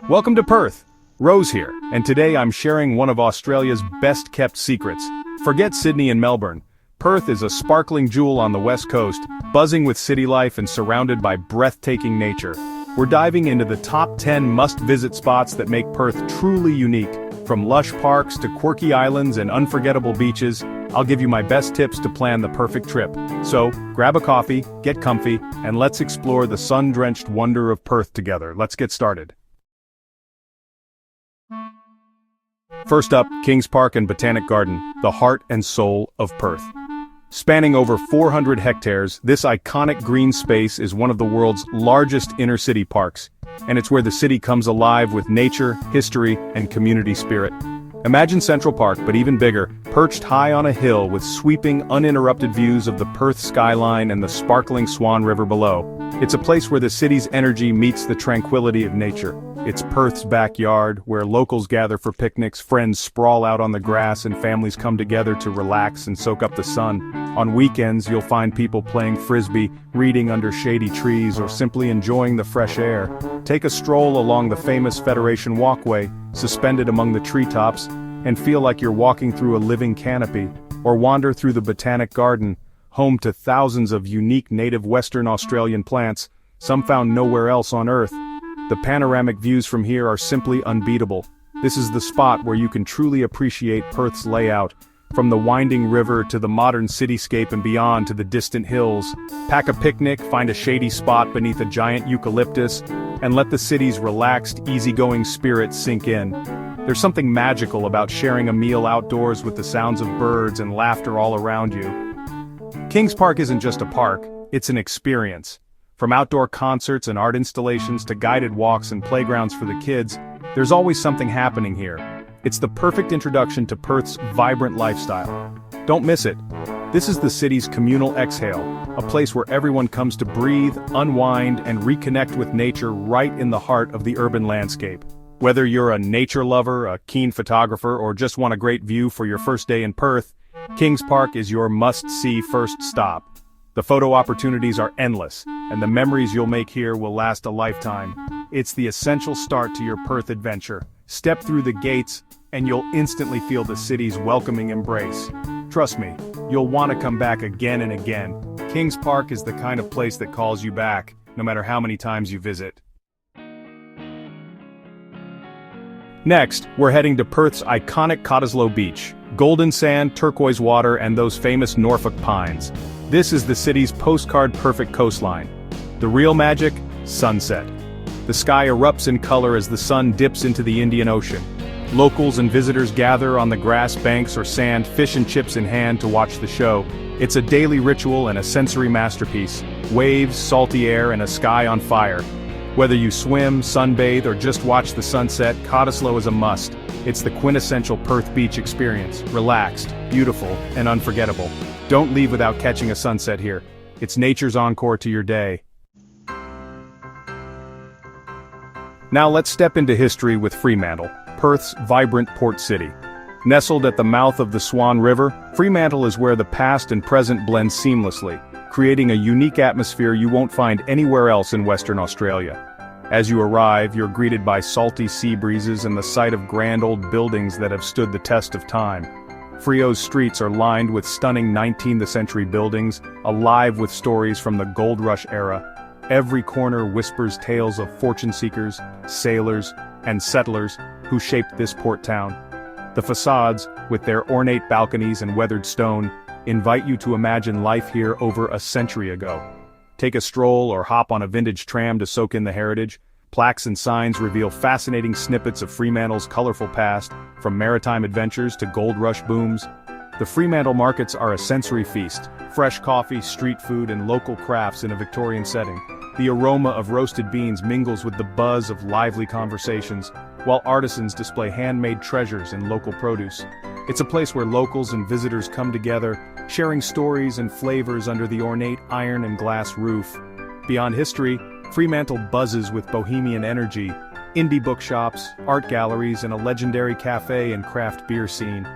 Welcome to Perth. Rose here, and today I'm sharing one of Australia's best-kept secrets. Forget Sydney and Melbourne. Perth is a sparkling jewel on the west coast, buzzing with city life and surrounded by breathtaking nature. We're diving into the top 10 must-visit spots that make Perth truly unique. From lush parks to quirky islands and unforgettable beaches, I'll give you my best tips to plan the perfect trip. So, grab a coffee, get comfy, and let's explore the sun-drenched wonder of Perth together. Let's get started. First up, Kings Park and Botanic Garden, the heart and soul of Perth. Spanning over 400 hectares, this iconic green space is one of the world's largest inner-city parks, and it's where the city comes alive with nature, history, and community spirit. Imagine Central Park, but even bigger, perched high on a hill with sweeping, uninterrupted views of the Perth skyline and the sparkling Swan River below. It's a place where the city's energy meets the tranquility of nature. It's Perth's backyard, where locals gather for picnics, friends sprawl out on the grass, and families come together to relax and soak up the sun. On weekends, you'll find people playing frisbee, reading under shady trees, or simply enjoying the fresh air. Take a stroll along the famous Federation Walkway, suspended among the treetops, and feel like you're walking through a living canopy, or wander through the Botanic Garden, home to thousands of unique native Western Australian plants, some found nowhere else on Earth. The panoramic views from here are simply unbeatable. This is the spot where you can truly appreciate Perth's layout, from the winding river to the modern cityscape and beyond to the distant hills. Pack a picnic, find a shady spot beneath a giant eucalyptus, and let the city's relaxed, easygoing spirit sink in. There's something magical about sharing a meal outdoors with the sounds of birds and laughter all around you. Kings Park isn't just a park, it's an experience. From outdoor concerts and art installations to guided walks and playgrounds for the kids, there's always something happening here. It's the perfect introduction to Perth's vibrant lifestyle. Don't miss it. This is the city's communal exhale, a place where everyone comes to breathe, unwind, and reconnect with nature right in the heart of the urban landscape. Whether you're a nature lover, a keen photographer, or just want a great view for your first day in Perth, Kings Park is your must-see first stop. The photo opportunities are endless, and the memories you'll make here will last a lifetime. It's the essential start to your Perth adventure. Step through the gates, and you'll instantly feel the city's welcoming embrace. Trust me, you'll want to come back again and again. Kings Park is the kind of place that calls you back, no matter how many times you visit. Next, we're heading to Perth's iconic Cottesloe Beach. Golden sand, turquoise water, and those famous Norfolk pines. This is the city's postcard-perfect coastline. The real magic? Sunset. The sky erupts in color as the sun dips into the Indian Ocean. Locals and visitors gather on the grass banks or sand, fish and chips in hand to watch the show. It's a daily ritual and a sensory masterpiece. Waves, salty air, and a sky on fire. Whether you swim, sunbathe, or just watch the sunset, Cottesloe is a must. It's the quintessential Perth beach experience. Relaxed, beautiful, and unforgettable. Don't leave without catching a sunset here. It's nature's encore to your day. Now let's step into history with Fremantle, Perth's vibrant port city. Nestled at the mouth of the Swan River, Fremantle is where the past and present blend seamlessly, creating a unique atmosphere you won't find anywhere else in Western Australia. As you arrive, you're greeted by salty sea breezes and the sight of grand old buildings that have stood the test of time. Freo's streets are lined with stunning 19th century buildings, alive with stories from the gold rush era. Every corner whispers tales of fortune seekers, sailors, and settlers who shaped this port town. The facades, with their ornate balconies and weathered stone, invite you to imagine life here over a century ago. Take a stroll or hop on a vintage tram to soak in the heritage. Plaques and signs reveal fascinating snippets of Fremantle's colorful past, from maritime adventures to gold rush booms. The Fremantle markets are a sensory feast, fresh coffee, street food, and local crafts in a Victorian setting. The aroma of roasted beans mingles with the buzz of lively conversations, while artisans display handmade treasures and local produce. It's a place where locals and visitors come together, sharing stories and flavors under the ornate iron and glass roof. Beyond history, Fremantle buzzes with bohemian energy, indie bookshops, art galleries, and a legendary cafe and craft beer scene.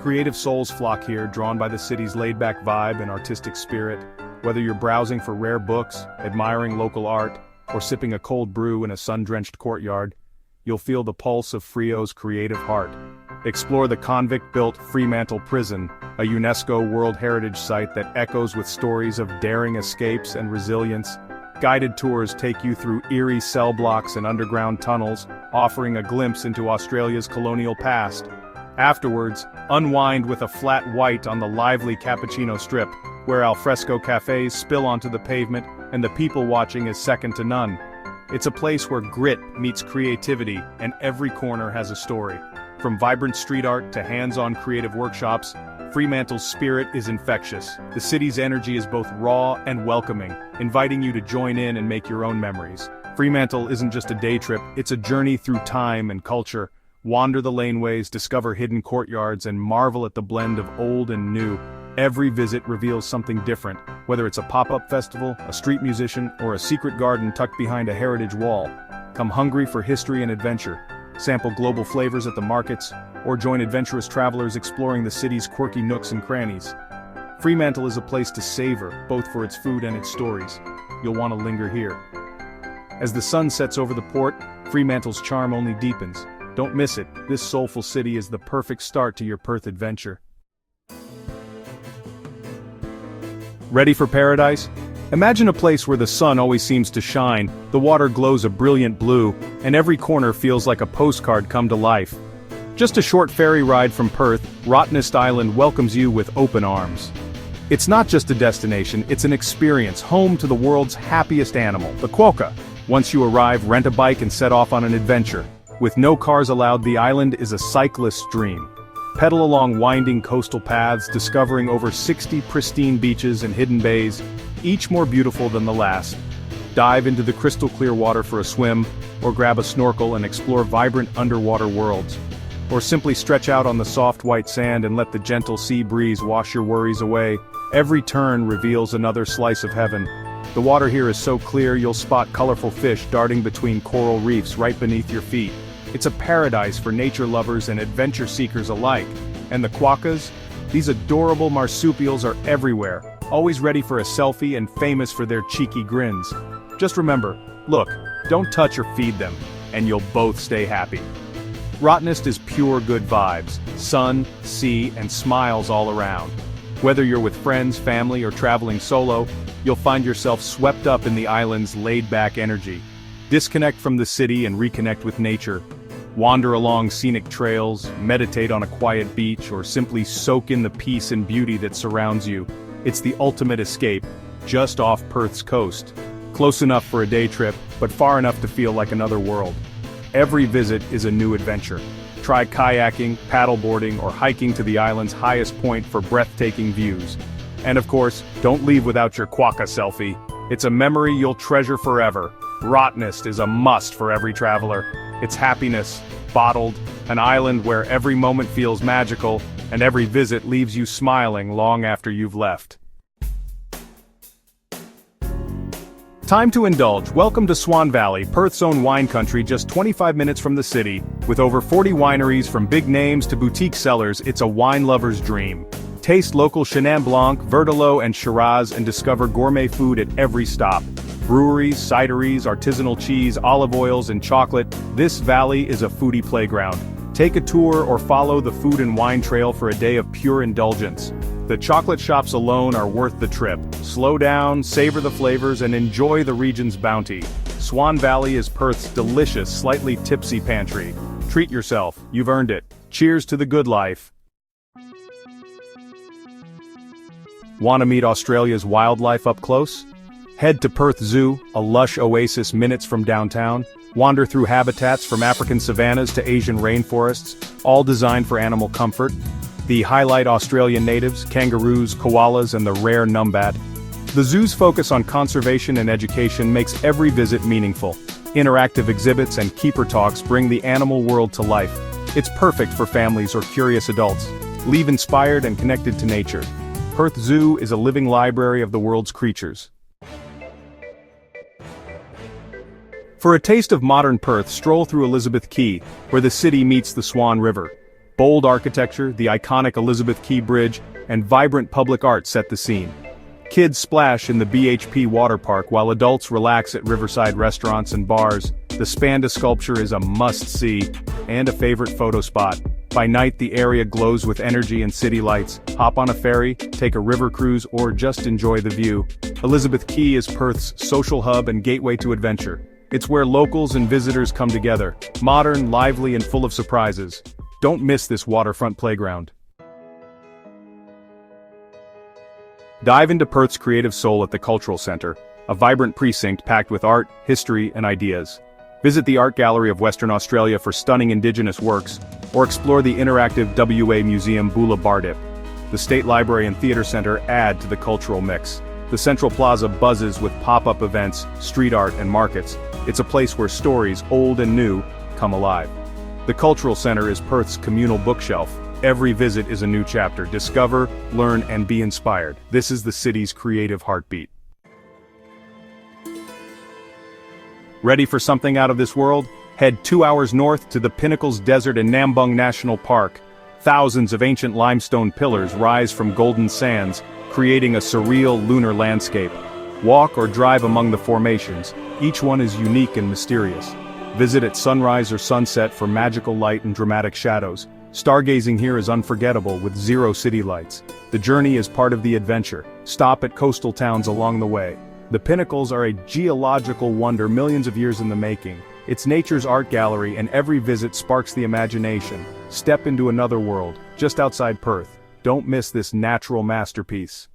Creative souls flock here, drawn by the city's laid-back vibe and artistic spirit. Whether you're browsing for rare books, admiring local art, or sipping a cold brew in a sun-drenched courtyard, you'll feel the pulse of Frio's creative heart. Explore the convict-built Fremantle Prison, a UNESCO World Heritage Site that echoes with stories of daring escapes and resilience. Guided tours take you through eerie cell blocks and underground tunnels, offering a glimpse into Australia's colonial past. Afterwards, unwind with a flat white on the lively Cappuccino Strip, where alfresco cafes spill onto the pavement and the people watching is second to none. It's a place where grit meets creativity and every corner has a story. From vibrant street art to hands-on creative workshops, Fremantle's spirit is infectious. The city's energy is both raw and welcoming, inviting you to join in and make your own memories. Fremantle isn't just a day trip, it's a journey through time and culture. Wander the laneways, discover hidden courtyards, and marvel at the blend of old and new. Every visit reveals something different, whether it's a pop-up festival, a street musician, or a secret garden tucked behind a heritage wall. Come hungry for history and adventure. Sample global flavors at the markets, or join adventurous travelers exploring the city's quirky nooks and crannies. Fremantle is a place to savor, both for its food and its stories. You'll want to linger here. As the sun sets over the port, Fremantle's charm only deepens. Don't miss it, this soulful city is the perfect start to your Perth adventure. Ready for paradise? Imagine a place where the sun always seems to shine, the water glows a brilliant blue, and every corner feels like a postcard come to life. Just a short ferry ride from Perth, Rottnest Island welcomes you with open arms. It's not just a destination, it's an experience, home to the world's happiest animal, the quokka. Once you arrive, rent a bike and set off on an adventure. With no cars allowed, the island is a cyclist's dream. Pedal along winding coastal paths, discovering over 60 pristine beaches and hidden bays, each more beautiful than the last. Dive into the crystal clear water for a swim, or grab a snorkel and explore vibrant underwater worlds. Or simply stretch out on the soft white sand and let the gentle sea breeze wash your worries away. Every turn reveals another slice of heaven. The water here is so clear you'll spot colorful fish darting between coral reefs right beneath your feet. It's a paradise for nature lovers and adventure seekers alike. And the quokkas? These adorable marsupials are everywhere, always ready for a selfie and famous for their cheeky grins. Just remember, look, don't touch or feed them, and you'll both stay happy. Rottnest is pure good vibes, sun, sea, and smiles all around. Whether you're with friends, family, or traveling solo, you'll find yourself swept up in the island's laid-back energy. Disconnect from the city and reconnect with nature. Wander along scenic trails, meditate on a quiet beach, or simply soak in the peace and beauty that surrounds you. It's the ultimate escape, just off Perth's coast. Close enough for a day trip, but far enough to feel like another world. Every visit is a new adventure. Try kayaking, paddleboarding, or hiking to the island's highest point for breathtaking views. And of course, don't leave without your quokka selfie. It's a memory you'll treasure forever. Rottnest is a must for every traveler. It's happiness, bottled, an island where every moment feels magical, and every visit leaves you smiling long after you've left. Time to indulge. Welcome to Swan Valley, Perth's own wine country just 25 minutes from the city. With over 40 wineries from big names to boutique cellars, it's a wine lover's dream. Taste local Chenin Blanc, Verdot, and Shiraz and discover gourmet food at every stop. Breweries, cideries, artisanal cheese, olive oils, and chocolate, this valley is a foodie playground. Take a tour or follow the food and wine trail for a day of pure indulgence. The chocolate shops alone are worth the trip. Slow down, savor the flavors, and enjoy the region's bounty. Swan Valley is Perth's delicious, slightly tipsy pantry. Treat yourself, you've earned it. Cheers to the good life. Want to meet Australia's wildlife up close? Head to Perth Zoo, a lush oasis minutes from downtown. Wander through habitats from African savannas to Asian rainforests, all designed for animal comfort. The highlight Australian natives, kangaroos, koalas, and the rare numbat. The zoo's focus on conservation and education makes every visit meaningful. Interactive exhibits and keeper talks bring the animal world to life. It's perfect for families or curious adults. Leave inspired and connected to nature. Perth Zoo is a living library of the world's creatures. For a taste of modern Perth, stroll through Elizabeth Quay, where the city meets the Swan River. Bold architecture, the iconic Elizabeth Quay Bridge, and vibrant public art set the scene. Kids splash in the BHP water park while adults relax at riverside restaurants and bars. The Spanda sculpture is a must-see, and a favorite photo spot. By night the area glows with energy and city lights. Hop on a ferry, take a river cruise, or just enjoy the view. Elizabeth Quay is Perth's social hub and gateway to adventure. It's where locals and visitors come together. Modern, lively, and full of surprises. Don't miss this waterfront playground. Dive into Perth's creative soul at the Cultural Centre, a vibrant precinct packed with art, history, and ideas. Visit the Art Gallery of Western Australia for stunning Indigenous works, or explore the interactive WA Museum Bula Bardip. The State Library and Theatre Centre add to the cultural mix. The Central Plaza buzzes with pop-up events, street art, and markets. It's a place where stories, old and new, come alive. The Cultural Centre is Perth's communal bookshelf. Every visit is a new chapter. Discover, learn, and be inspired. This is the city's creative heartbeat. Ready for something out of this world? Head 2 hours north to the Pinnacles Desert in Nambung National Park. Thousands of ancient limestone pillars rise from golden sands, creating a surreal lunar landscape. Walk or drive among the formations. Each one is unique and mysterious. Visit at sunrise or sunset for magical light and dramatic shadows. Stargazing here is unforgettable with zero city lights. The journey is part of the adventure. Stop at coastal towns along the way. The Pinnacles are a geological wonder millions of years in the making. It's nature's art gallery, and every visit sparks the imagination. Step into another world, just outside Perth. Don't miss this natural masterpiece.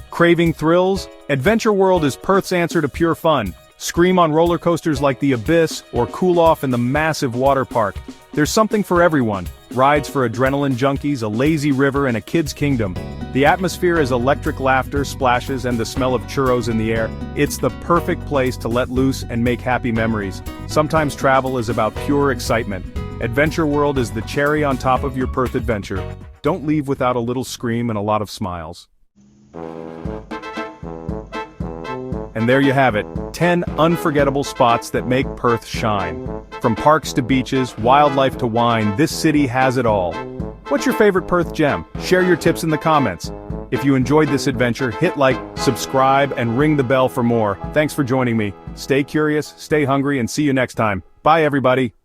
Craving thrills? Adventure World is Perth's answer to pure fun. Scream on roller coasters like the Abyss, or cool off in the massive water park. There's something for everyone. Rides for adrenaline junkies, a lazy river, and a kid's kingdom. The atmosphere is electric laughter, splashes, and the smell of churros in the air. It's the perfect place to let loose and make happy memories. Sometimes travel is about pure excitement. Adventure World is the cherry on top of your Perth adventure. Don't leave without a little scream and a lot of smiles. And there you have it, 10 unforgettable spots that make Perth shine. From parks to beaches, wildlife to wine, this city has it all. What's your favorite Perth gem? Share your tips in the comments. If you enjoyed this adventure, hit like, subscribe, and ring the bell for more. Thanks for joining me. Stay curious, stay hungry, and see you next time. Bye everybody.